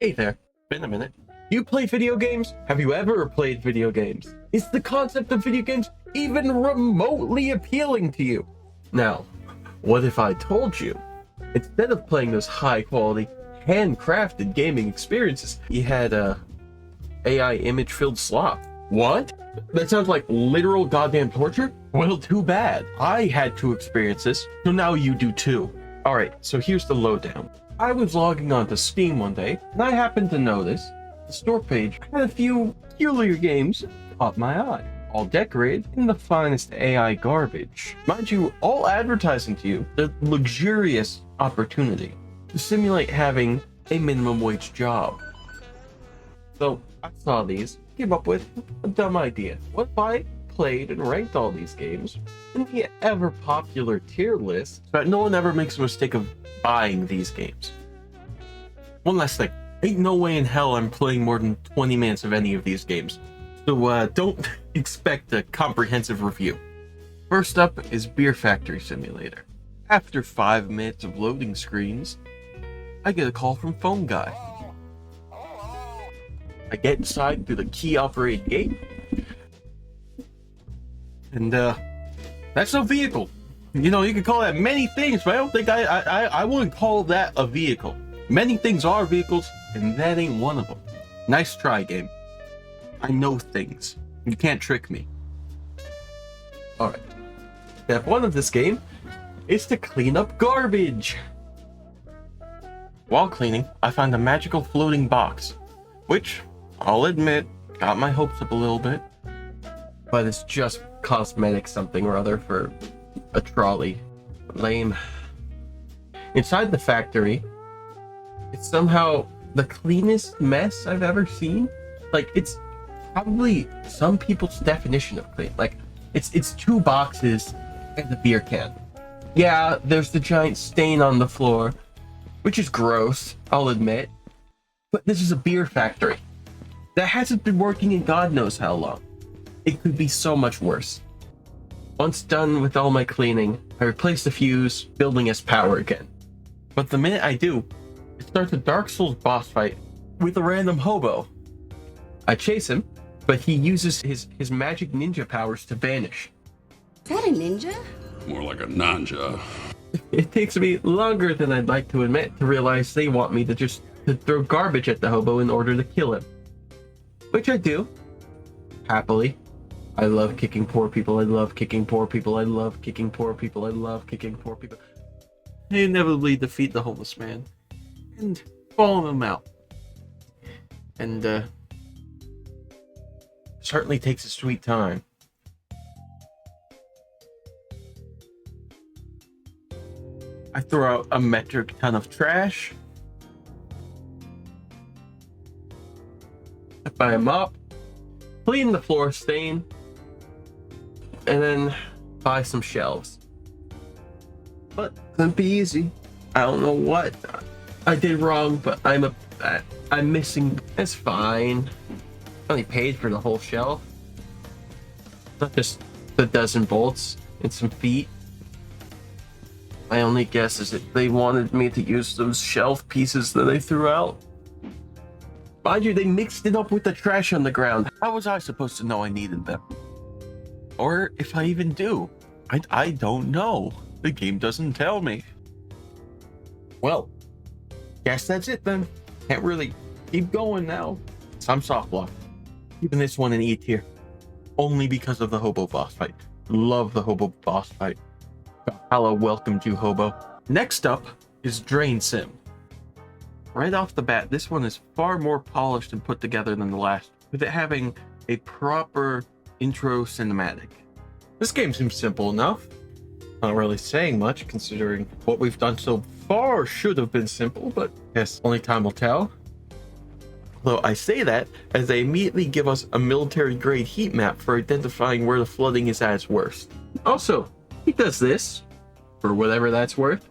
Hey there, been a minute. Do you play video games? Have you ever played video games? Is the concept of video games even remotely appealing to you? Now, what if I told you, instead of playing those high quality, handcrafted gaming experiences, you had a AI image filled slop? What? That sounds like literal goddamn torture? Well, too bad. I had to experience this, so now you do too. Alright, so here's the lowdown. I was logging onto Steam one day, and I happened to notice the store page had a few peculiar games that caught my eye, all decorated in the finest AI garbage. Mind you, all advertising to you the luxurious opportunity to simulate having a minimum wage job. So I saw these, came up with a dumb idea. What if I played and ranked all these games in the ever popular tier list so that no one ever makes a mistake of buying these games? One last thing, ain't no way in hell I'm playing more than 20 minutes of any of these games, so don't expect a comprehensive review. First up is Beer Factory Simulator. After 5 minutes of loading screens, I get a call from Phone Guy. I get inside through the key operated gate, and that's no vehicle. You know, you can call that many things, but I don't think I wouldn't call that a vehicle. Many things are vehicles, and that ain't one of them. Nice try, game. I know things. You can't trick me. Alright. Step 1 of this game is to clean up garbage. While cleaning, I find a magical floating box, which, I'll admit, got my hopes up a little bit. But it's just cosmetic something or other for a trolley. Lame. Inside the factory, it's somehow the cleanest mess I've ever seen. Like, it's probably some people's definition of clean. Like, it's 2 boxes and a beer can. Yeah, there's the giant stain on the floor, which is gross, I'll admit. But this is a beer factory that hasn't been working in God knows how long. It could be so much worse. Once done with all my cleaning, I replace the fuse, building us power again. But the minute I do, it starts a Dark Souls boss fight with a random hobo. I chase him, but he uses his magic ninja powers to vanish. Is that a ninja? More like a nanja. It takes me longer than I'd like to admit to realize they want me to throw garbage at the hobo in order to kill him. Which I do, happily. I love kicking poor people, I love kicking poor people, I love kicking poor people, I love kicking poor people. I inevitably defeat the homeless man and follow him out. And certainly takes a sweet time. I throw out a metric ton of trash. I buy a mop, clean the floor stain, and then buy some shelves. But couldn't be easy. I don't know what I did wrong, but I'm missing. It's fine. I only paid for the whole shelf, not just the dozen bolts and some feet. My only guess is that they wanted me to use those shelf pieces that they threw out. Mind you, they mixed it up with the trash on the ground. How was I supposed to know I needed them? Or if I even do? I don't know. The game doesn't tell me. Well, guess that's it then. Can't really keep going now. So I'm soft block. Keeping this one in E tier. Only because of the hobo boss fight. Love the hobo boss fight. Hello, welcome to hobo. Next up is Drain Sim. Right off the bat, this one is far more polished and put together than the last, with it having a proper intro cinematic. This game seems simple enough. Not really saying much, considering what we've done so far should have been simple, but yes, only time will tell. Though I say that as they immediately give us a military-grade heat map for identifying where the flooding is at its worst. Also, he does this, for whatever that's worth.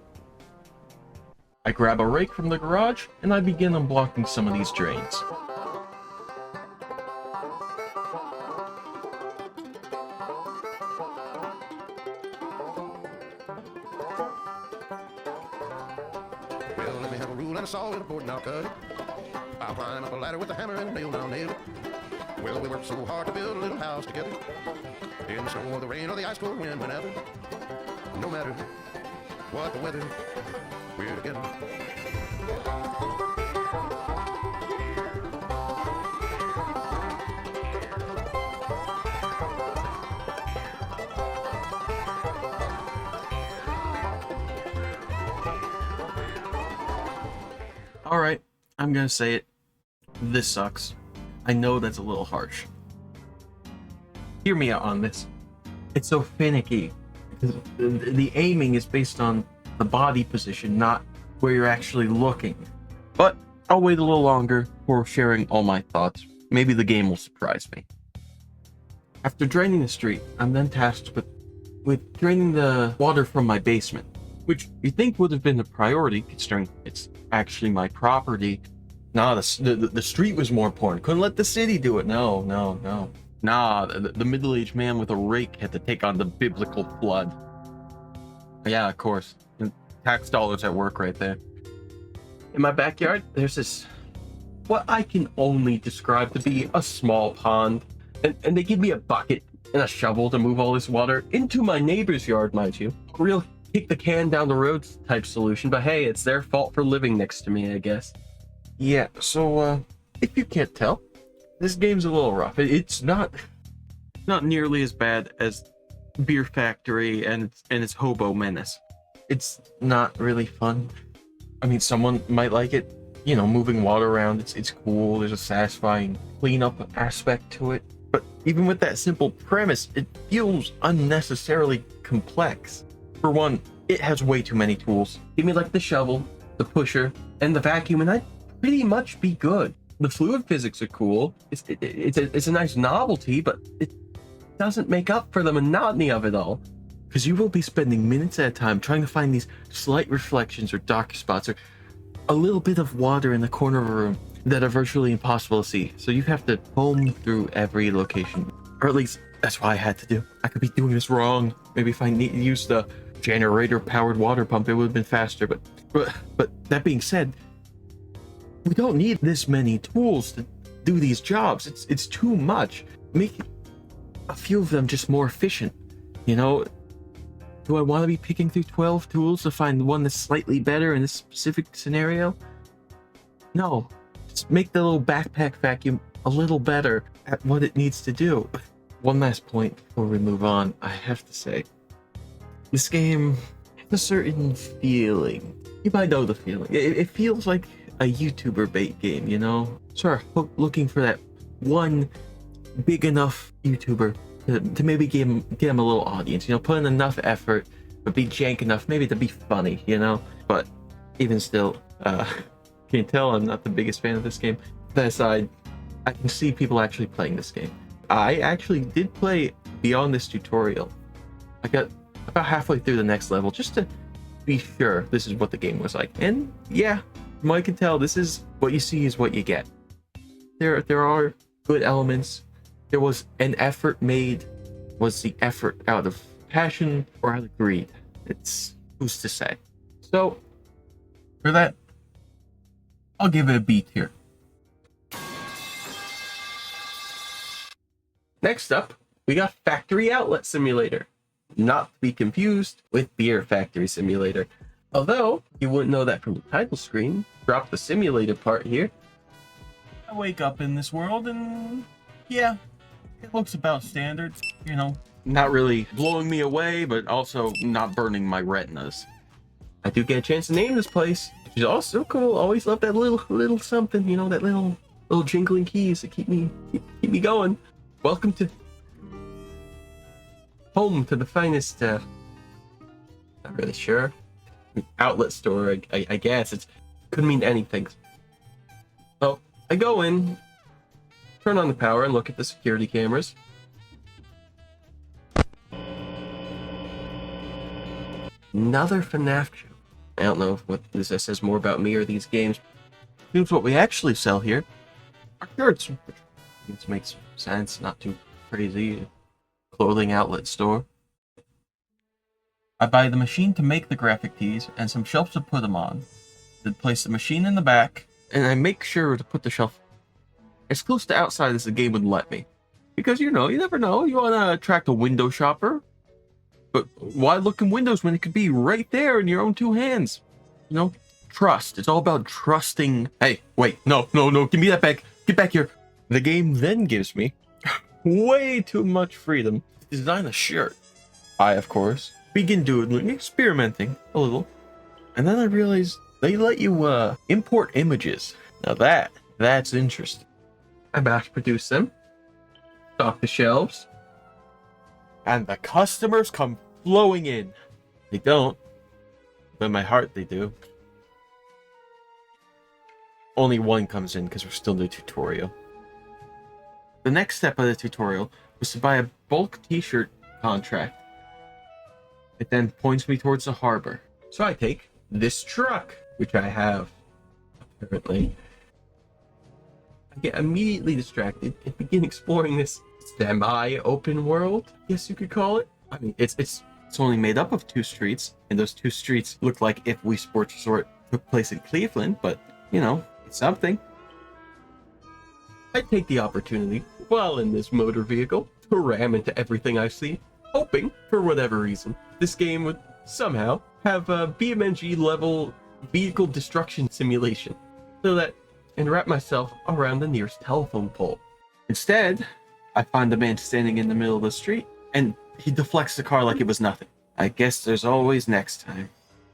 I grab a rake from the garage, and I begin unblocking some of these drains. Well, let me have a rule and a salt and a port, and I'll cut it. I'll climb up a ladder with a hammer and a nail, and I'll nail it. Well, we worked so hard to build a little house together. In the snow or the rain or the ice cold wind, whenever. No matter what the weather, we're together. Alright, I'm gonna say it. This sucks. I know that's a little harsh. Hear me out on this. It's so finicky. Because the aiming is based on the body position, not where you're actually looking. But I'll wait a little longer for sharing all my thoughts. Maybe the game will surprise me. After draining the street, I'm then tasked with draining the water from my basement, which you think would have been a priority considering it's actually my property. Nah, the street was more important. Couldn't let the city do it. No. Nah, the middle-aged man with a rake had to take on the biblical flood. Yeah, of course. Tax dollars at work right there. In my backyard, there's this, what I can only describe to be a small pond. And they give me a bucket and a shovel to move all this water into my neighbor's yard, mind you. Real kick the can down the road type solution, but hey, it's their fault for living next to me, I guess. Yeah, so, if you can't tell, this game's a little rough. It's not nearly as bad as Beer Factory and its Hobo Menace. It's not really fun. I mean, someone might like it. You know, moving water around, it's cool. There's a satisfying cleanup aspect to it. But even with that simple premise, it feels unnecessarily complex. For one, it has way too many tools. Give me like the shovel, the pusher, and the vacuum, and I'd pretty much be good. The fluid physics are cool. It's a nice novelty, but it doesn't make up for the monotony of it all. Because you will be spending minutes at a time trying to find these slight reflections or dark spots or a little bit of water in the corner of a room that are virtually impossible to see. So you have to comb through every location. Or at least that's what I had to do. I could be doing this wrong. Maybe if I used the generator-powered water pump, it would have been faster. But that being said, we don't need this many tools to do these jobs. It's too much. Make a few of them just more efficient. You know, do I want to be picking through 12 tools to find one that's slightly better in this specific scenario? No. Just make the little backpack vacuum a little better at what it needs to do. One last point before we move on, I have to say, this game has a certain feeling. You might know the feeling. It feels like a YouTuber bait game, you know? Sort of looking for that one big enough YouTuber to maybe get him a little audience, you know, put in enough effort, but be jank enough maybe to be funny, you know? But even still, can you tell I'm not the biggest fan of this game? That aside, I can see people actually playing this game. I actually did play beyond this tutorial. I got about halfway through the next level just to be sure this is what the game was like. And yeah, from what I can tell, this is what you see is what you get. There are good elements. There was an effort made. Was the effort out of passion or out of greed? It's who's to say. So for that, I'll give it a B tier. Next up, we got Factory Outlet Simulator. Not to be confused with Beer Factory Simulator. Although, you wouldn't know that from the title screen. Drop the simulator part here. I wake up in this world and yeah, it looks about standard, you know. Not really blowing me away, but also not burning my retinas. I do get a chance to name this place, which is also cool. Always love that little something, you know, that little jingling keys that keep me going. Welcome to home to the finest, not really sure, outlet store, I guess. It could mean anything. So I go in, turn on the power, and look at the security cameras. Another FNAF show. I don't know what this says more about me or these games. Here's what we actually sell here. Our shirts, which makes sense, not too crazy. Clothing outlet store. I buy the machine to make the graphic tees and some shelves to put them on. Then place the machine in the back, and I make sure to put the shelf as close to outside as the game would let me. Because, you never know. You want to attract a window shopper. But why look in windows when it could be right there in your own two hands? Trust. It's all about trusting. Hey, wait. No. Give me that back. Get back here. The game then gives me way too much freedom to design a shirt. I, of course, begin doodling, experimenting a little. And then I realized they let you import images. Now that's interesting. I mass produce them, stock the shelves, and the customers come flowing in. They don't, but in my heart they do. Only one comes in because we're still in the tutorial. The next step of the tutorial was to buy a bulk t-shirt contract. It then points me towards the harbor. So I take this truck, which I have, apparently. I get immediately distracted and begin exploring this semi-open world, I guess you could call it. I mean, it's only made up of 2 streets, and those 2 streets look like if Wii Sports Resort took place in Cleveland, but, it's something. I take the opportunity, while in this motor vehicle, to ram into everything I see, hoping, for whatever reason, this game would somehow have a BeamNG level vehicle destruction simulation, so that and wrap myself around the nearest telephone pole. Instead, I find the man standing in the middle of the street, and he deflects the car like it was nothing. I guess there's always next time.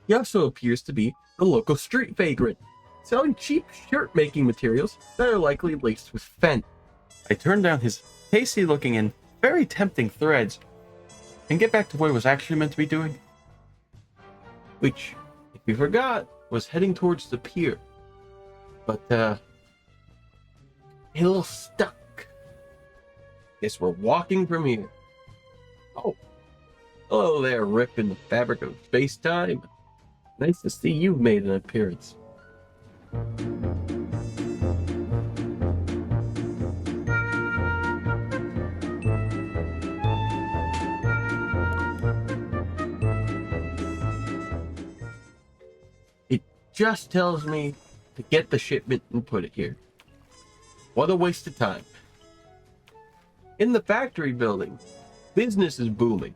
He also appears to be the local street vagrant, selling cheap shirt-making materials that are likely laced with fent. I turn down his tasty-looking and very tempting threads, and get back to what I was actually meant to be doing. Which, if you forgot, was heading towards the pier. But, a little stuck. Guess we're walking from here. Oh. Hello there, Rip in the fabric of space-time. Nice to see you've made an appearance. It just tells me to get the shipment and put it here. What a waste of time. In the factory building, business is booming.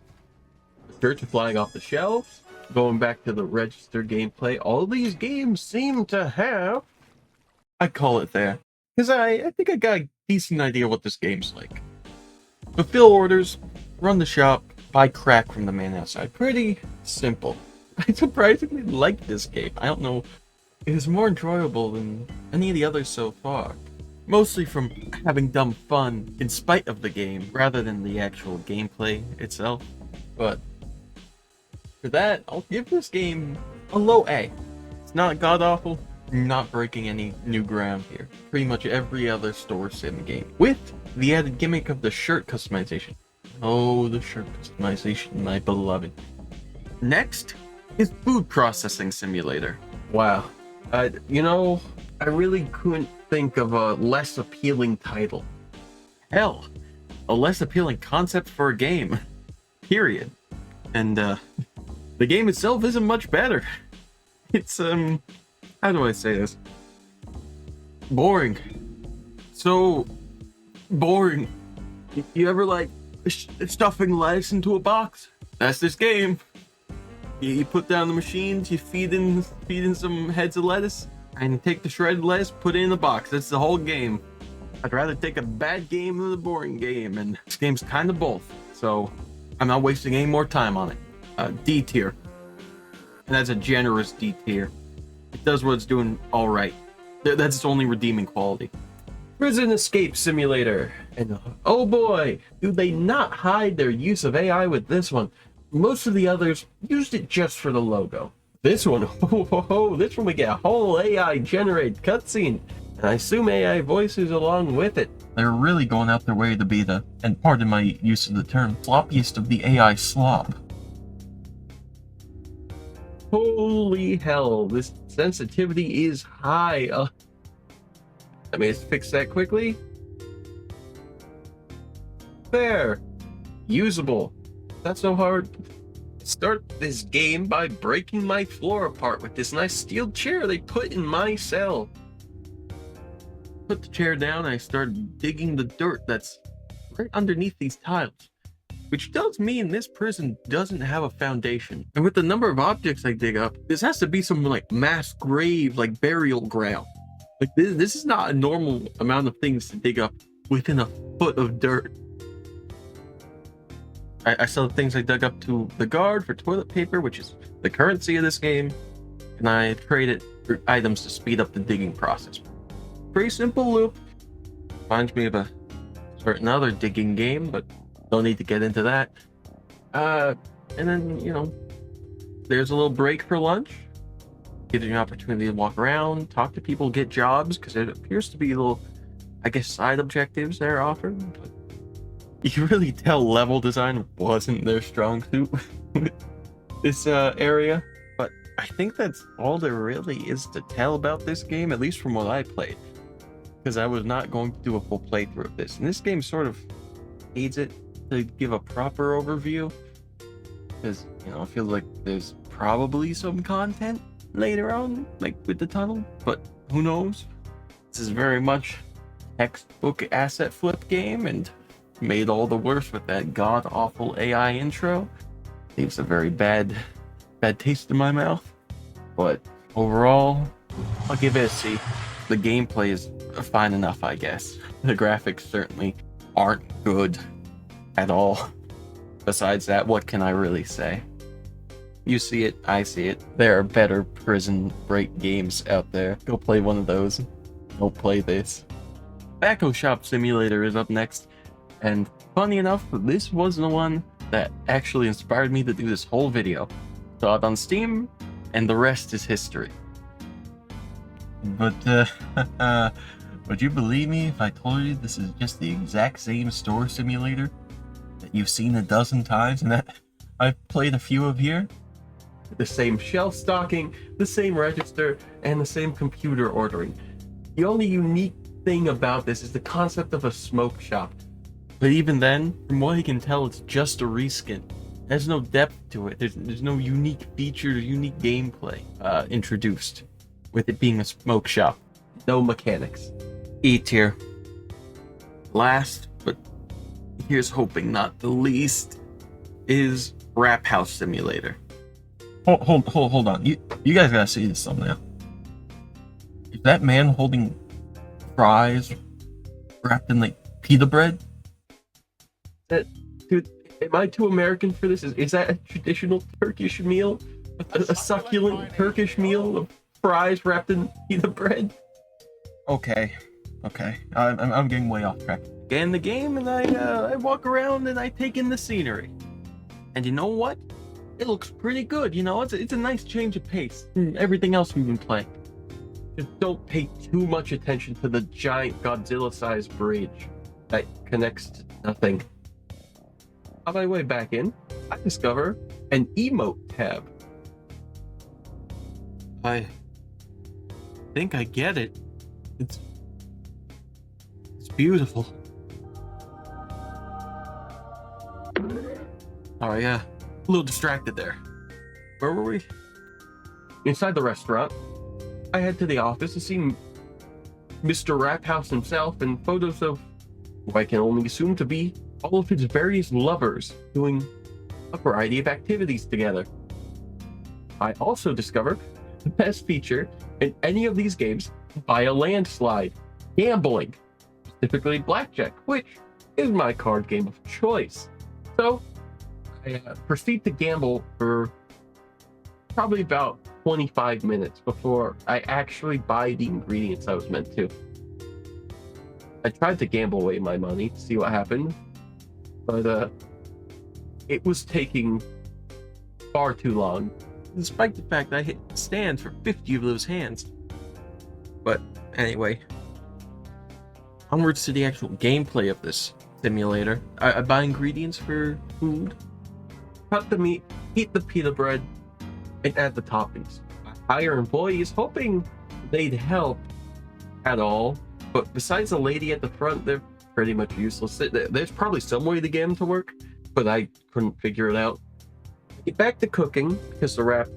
The shirts are flying off the shelves. Going back to the register gameplay, all these games seem to have... I call it there, because I think I got a decent idea what this game's like. Fulfill orders, run the shop, buy crack from the man outside. Pretty simple. I surprisingly like this game. I don't know, it is more enjoyable than any of the others so far. Mostly from having dumb fun in spite of the game, rather than the actual gameplay itself. But for that, I'll give this game a low A. It's not god-awful, not breaking any new ground here. Pretty much every other store sim game, with the added gimmick of the shirt customization. Oh, the shirt customization, my beloved. Next is Food Processing Simulator. Wow. I really couldn't think of a less appealing title. Hell, a less appealing concept for a game. Period. And, the game itself isn't much better. It's, how do I say this? Boring. So boring. You ever, like, stuffing lettuce into a box? That's this game. You put down the machines, you feed in some heads of lettuce, and you take the shredded lettuce, put it in the box. That's the whole game. I'd rather take a bad game than a boring game, and this game's kind of both. So I'm not wasting any more time on it. D tier. And that's a generous D tier. It does what it's doing alright. That's its only redeeming quality. Prison Escape Simulator. And oh boy, do they not hide their use of AI with this one. Most of the others used it just for the logo. This one, this one we get a whole AI generated cutscene. And I assume AI voices along with it. They're really going out their way to be the, and pardon my use of the term, sloppiest of the AI slop. Holy hell, this sensitivity is high. I mean, let's fix that quickly. There. Usable. That's so hard. Start this game by breaking my floor apart with this nice steel chair they put in my cell. put the chair down and I start digging the dirt that's right underneath these tiles, which does mean this prison doesn't have a foundation. And with the number of objects I dig up, this has to be some like mass grave, like burial ground. Like this is not a normal amount of things to dig up within a foot of dirt. I sell the things I dug up to the guard for toilet paper, which is the currency of this game, and I trade it for items to speed up the digging process. Pretty simple loop. Reminds me of a certain other digging game, but no need to get into that. And then, you know, there's a little break for lunch. Gives you an opportunity to walk around, talk to people, get jobs, because it appears to be little, I guess, side objectives they're offered. But you can really tell level design wasn't their strong suit with this area. But I think that's all there really is to tell about this game, at least from what I played. Because I was not going to do a full playthrough of this. And this game sort of aids it to give a proper overview. Because, you know, I feel like there's probably some content later on, like with the tunnel, but who knows? This is very much textbook asset flip game, and made all the worse with that god-awful AI intro. Leaves a very bad taste in my mouth. But overall, I'll give it a C. The gameplay is fine enough, I guess. The graphics certainly aren't good at all. Besides that, what can I really say? You see it, I see it. There are better prison break games out there. Go play one of those. Go play this. Tobacco Shop Simulator is up next. And funny enough, this was the one that actually inspired me to do this whole video. Saw it on Steam, and the rest is history. But, would you believe me if I told you this is just the exact same store simulator that you've seen a dozen times and that I've played a few of here? The same shelf stocking, the same register, and the same computer ordering. The only unique thing about this is the concept of a smoke shop. But even then, from what I can tell, it's just a reskin. There's no depth to it. There's no unique features, unique gameplay introduced with it being a smoke shop. No mechanics. E tier. Last, but here's hoping not the least, is Rap House Simulator. Hold on. You guys gotta see this thumbnail. Is that man holding fries wrapped in like pita bread? Dude, am I too American for this? Is that a traditional Turkish meal? A succulent Turkish meal of fries wrapped in pita bread? Okay. I'm getting way off track. Get in the game and I walk around and I take in the scenery. And you know what? It looks pretty good, you know? It's a nice change of pace from everything else we've been playing. Just don't pay too much attention to the giant Godzilla-sized bridge that connects to nothing. On my way back in, I discover an emote tab. I think I get it. It's beautiful. Sorry, a little distracted there. Where were we? Inside the restaurant. I head to the office to see Mr. Rap House himself and photos of who I can only assume to be all of his various lovers doing a variety of activities together. I also discover the best feature in any of these games by a landslide: gambling, specifically blackjack, which is my card game of choice. So I proceed to gamble for probably about 25 minutes before I actually buy the ingredients I was meant to. I tried to gamble away my money to see what happened, but it was taking far too long, despite the fact that I hit stand for 50 of those hands. But anyway, onwards to the actual gameplay of this simulator. I buy ingredients for food, cut the meat, heat the pita bread, and add the toppings. I hire employees hoping they'd help at all, but besides the lady at the front, they're pretty much useless. There's probably some way to get them to work, but I couldn't figure it out. Get back to cooking, because the wrap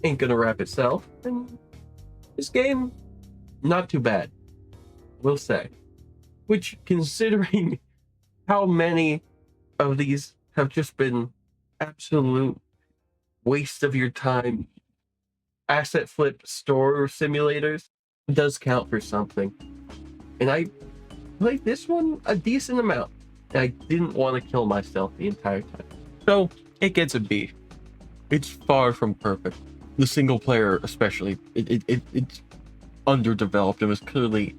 ain't gonna wrap itself, and this game, not too bad. will say. Which, considering how many of these have just been absolute waste of your time, asset flip store simulators, does count for something. And I played this one a decent amount. And I didn't want to kill myself the entire time. So it gets a B. It's far from perfect. The single player especially, it's underdeveloped. It was clearly,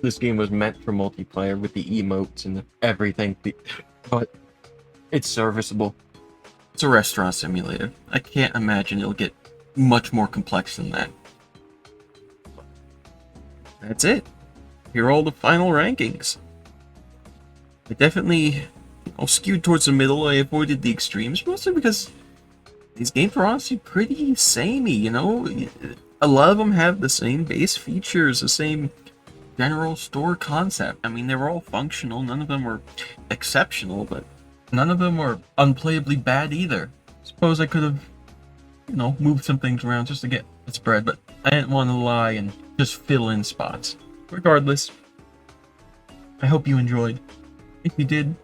this game was meant for multiplayer with the emotes and everything, but it's serviceable. It's a restaurant simulator. I can't imagine it'll get much more complex than that. That's it. Here are all the final rankings. I definitely skewed towards the middle. I avoided the extremes, mostly because these games are honestly pretty samey, you know? A lot of them have the same base features, the same general store concept. I mean, they were all functional. None of them were exceptional, but none of them were unplayably bad either. Suppose I could have, moved some things around just to get the spread, but I didn't want to lie and just fill in spots. Regardless, I hope you enjoyed. If you did,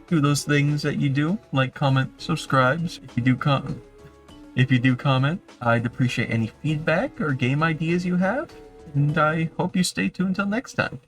do those things that you do, like, comment, subscribe. If you do comment, I'd appreciate any feedback or game ideas you have, and I hope you stay tuned until next time.